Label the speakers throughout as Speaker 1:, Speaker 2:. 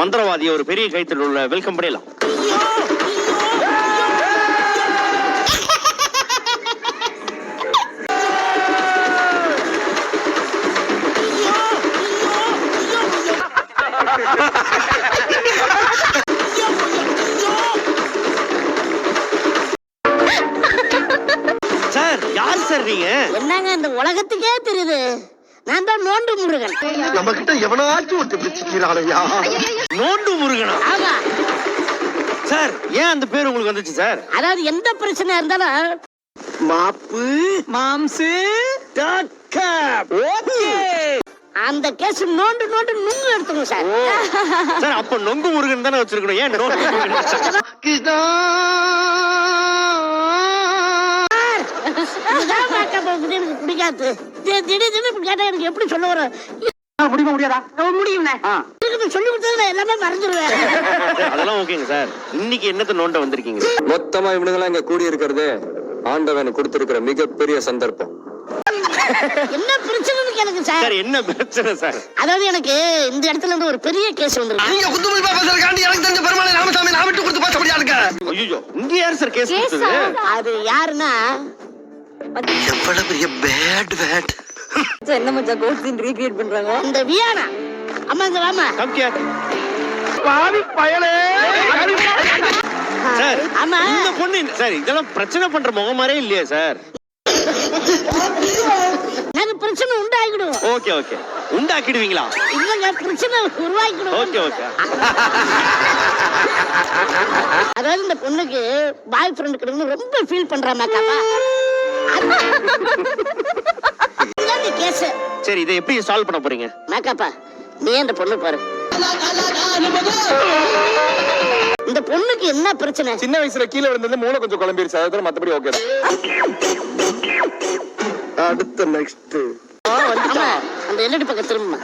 Speaker 1: மந்திரவாதியை ஒரு பெரிய கைத்தில் உள்ள வெல்கம் பண்ணிடலாம். சார் யார் சார் நீங்க?
Speaker 2: என்னங்க இந்த உலகத்துக்கே தெரியுது, நான் தான் நோண்டு முருகன்.
Speaker 3: நம்ம கிட்ட எவனாச்சும் ஒருத்தர் பிடிச்சிக்கிறாளையா?
Speaker 1: நோண்டு முருகனா?
Speaker 2: ஆமா
Speaker 1: சார். ஏன் அந்த பேர் உங்களுக்கு வந்துச்சு சார்?
Speaker 2: அதாவது எந்த பிரச்சனை இருந்தாலும்
Speaker 3: மாப்பு
Speaker 1: மாம்சு
Speaker 2: அந்த கேஸ் நோண்டு நோண்டு நுங்கு எடுத்துக்கணும் சார்.
Speaker 1: சார் அப்ப நொங்கு முருகன் தானே வச்சிருக்கணும், ஏன் நோண்டு முருகன்?
Speaker 3: கிருஷ்ணா
Speaker 2: எனக்கு பிடிக்காது. திடீர்னு கேட்டா எனக்கு எப்படி சொல்ல வரும்?
Speaker 3: முடியுமா முடியாதா?
Speaker 2: முடியும் சொல்லி கொடுத்தது எல்லாமே மறந்துடுவேன்.
Speaker 1: அதெல்லாம் ஓகேங்க சார். இன்னைக்கு என்னத்த நோண்ட வந்திருக்கீங்க?
Speaker 4: மொத்தமா இவனுங்கெல்லாம் இங்க கூடி இருக்கிறது ஆண்டவன் கொடுத்திருக்கிற மிகப்பெரிய சந்தர்ப்பம்.
Speaker 2: என்ன பிரச்சனைன்னு கேளுங்க சார்.
Speaker 1: சார் என்ன பிரச்சனை சார்?
Speaker 2: அதாவது எனக்கு இந்த இடத்துல இருந்து ஒரு பெரிய கேஸ் வந்துருக்கு.
Speaker 3: நீங்க குத்துமதி பேசுறதுக்காண்டி எனக்கு தெரிஞ்ச பெருமாளை ராமசாமி நான் விட்டு கொடுத்து பேச முடியாதுங்க.
Speaker 1: ஐயோ, இங்க யார் சார் கேஸ் கொடுத்தது?
Speaker 2: அது யாருன்னா
Speaker 3: எவ்வளவு பெரிய பேட் பேட்.
Speaker 5: என்ன மச்சான் கோட் சீன் ரீக்ரியேட் பண்றாங்க?
Speaker 2: இந்த வியானா. அம்மா இங்க வாமா.
Speaker 1: கம்கியா
Speaker 3: பாவி பயலே.
Speaker 1: சார்
Speaker 2: ஆமா
Speaker 1: இந்த பொண்ணு சார் இதெல்லாம் பிரச்சனை பண்ற முகமாரே இல்லையா சார்?
Speaker 2: நாங்க பிரச்சனை உண்டாக்கிடுவோம்.
Speaker 1: Okay okay, உண்டாக்கிடுவீங்களா?
Speaker 2: இல்லங்க பிரச்சனை உருவாக்கிடுவோம்.
Speaker 1: Okay okay.
Speaker 2: அதாவது இந்த பொண்ணுக்கு பாய் ஃப்ரெண்ட் கிடைக்கணும் ரொம்ப ஃபீல் பண்றாமாக்காவா. கேஸ்
Speaker 1: சரி, இதை எப்படி சால்வ் பண்ண போறீங்க?
Speaker 2: மேக்காப்பா நீ அந்த பொண்ணு பாரு. இந்த பொண்ணுக்கு என்ன பிரச்சனை?
Speaker 4: சின்ன வயசுல கீழே விழுந்தது மூளை கொஞ்சம் குழம்பிருச்சு, அதாவது மத்தபடி ஓகே.
Speaker 3: அடுத்த நெக்ஸ்ட்
Speaker 2: அந்த எல்லடி பக்கம் திரும்ப.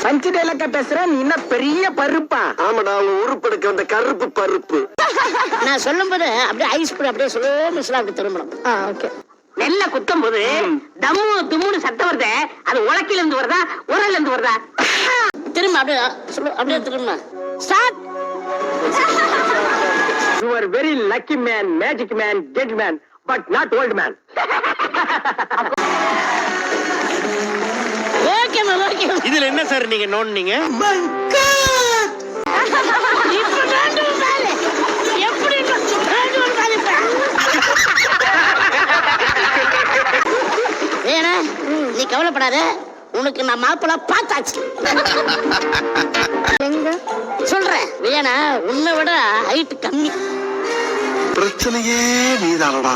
Speaker 5: பஞ்சு டைலாக்கா பேசுற நீ என்ன பெரிய பருப்பா?
Speaker 3: ஆமாடா உருப்படுக்க வந்த கருப்பு பருப்பு.
Speaker 2: நான் சொல்லும் போது அப்படியே ஐஸ் போட்டு அப்படியே ஸ்லோ மிஸ்ல அப்படி திரும்பணும்.
Speaker 5: ஓகே.
Speaker 2: நெல்ல குத்தும் போது தம்மு தும்முன்னு சத்தம் வருது, அது உலக்கில இருந்து வருதா உரல்ல இருந்து வருதா? திரும்ப அப்படியே அப்படியே திரும்ப. Start.
Speaker 3: You are very lucky man, magic man, dead man, but not old man.
Speaker 2: Okay மா ஓகே.
Speaker 1: இதுல என்ன சார் நீங்க நோண்டீங்க?
Speaker 2: இப்ப நோண்டு பாரு. எப்படி நோண்டு பாரு. ஏனா நீ கவலைப்படாத, உனக்கு நான் மாப்பிள பார்த்தாச்சு.
Speaker 5: எங்க
Speaker 2: சொல்றேன் வேணா, உன்னை விட ஹைட் கம்மி.
Speaker 3: பிரச்சனையே நீதானடா.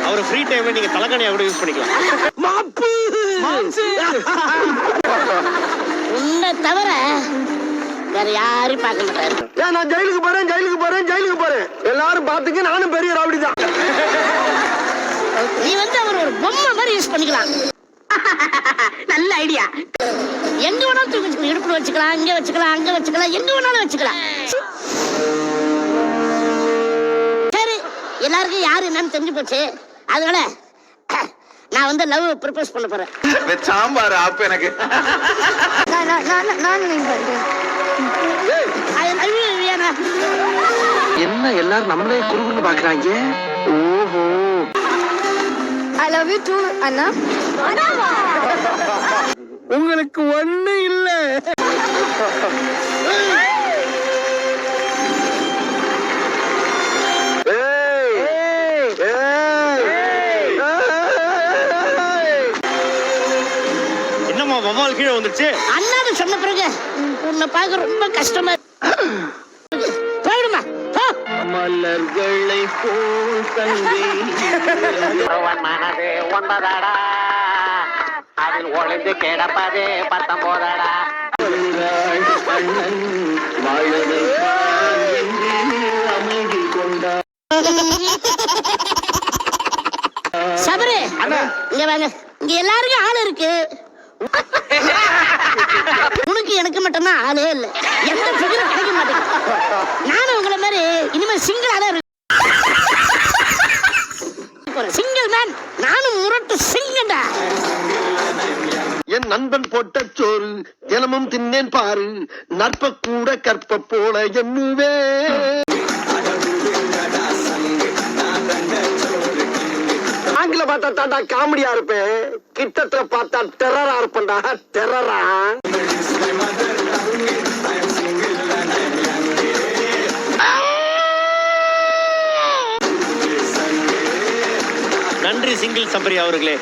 Speaker 1: அவர் ஃப்ரீ டைம்ல நீங்க தலகாணியா கூட யூஸ் பண்ணிக்கலாம்.
Speaker 3: மாப்பு
Speaker 2: உன்னை தவிர வேற யாரையும் பார்க்க மாட்டாரு.
Speaker 3: ஏன் நான் ஜெயிலுக்கு போறேன் ஜெயிலுக்கு போறேன் ஜெயிலுக்கு போறேன் எல்லாரும் பாத்துக்க, நானும் பெரிய ராவடிதான்.
Speaker 2: நீ வந்து அவர் ஒரு பொம்மை மாதிரி யூஸ் பண்ணிக்கலாம். நல்ல ஐடியா. எங்க வேணாலும் தூக்கி வச்சுக்கலாம், இடுப்புல வச்சுக்கலாம், இங்க வச்சுக்கலாம், அங்க வச்சுக்கலாம், எங்க வேணாலும் வச்சுக்கலாம். சரி, எல்லாருக்கும் யாரு என்னன்னு தெரிஞ்சு போச்சு. அதனால நான் வந்து லவ் ப்ரப்போஸ் பண்ண போறேன்.
Speaker 3: சாம்பார் ஆப் எனக்கு.
Speaker 5: நான் நீங்க
Speaker 3: என்ன எல்லாரும் நம்மளே குறுகுன்னு பாக்குறாங்க? ஓஹோ.
Speaker 5: ஐ லவ் யூ டு அண்ணா.
Speaker 3: உங்களுக்கு ஒண்ணு இல்ல.
Speaker 1: என்னம்மா வவ்வால் கீழே வந்துருச்சு?
Speaker 2: அண்ணான்னு சொன்ன பிறகு உன்னை பார்க்க ரொம்ப கஷ்டமா போயிடுமா.
Speaker 1: மலர்களை போல் தங்கை
Speaker 6: மனது ஒன்பதாடா, அதில் ஒளிந்து கிடப்பது 19.
Speaker 2: சபரு இங்க வாங்க. இங்க எல்லாருக்கும் ஆள் இருக்கு, உனக்கு எனக்கு மட்டும்தான் ஆளே இல்ல. எந்த ஃபிகரும் கிடைக்க மாட்டேங்குது. நானும் உங்களை மாதிரி இனிமே சிங்கிளா தான் சிங்கிள் மேன். நானும் முரட்டு சிங்கிள். போடா.
Speaker 3: என் நண்பன் போட்ட சோறு தினமும் தின்னேன் பாரு, நற்ப கூட கற்ப போல எண்ணுவே. ஆங்கில பார்த்தா தாண்டா காமெடியா இருப்பேன், கிட்டத்துல பார்த்தா டெரரா இருப்பேன்டா, டெரரா.
Speaker 1: நன்றி சிங்கிள் சம்பரி அவர்களே.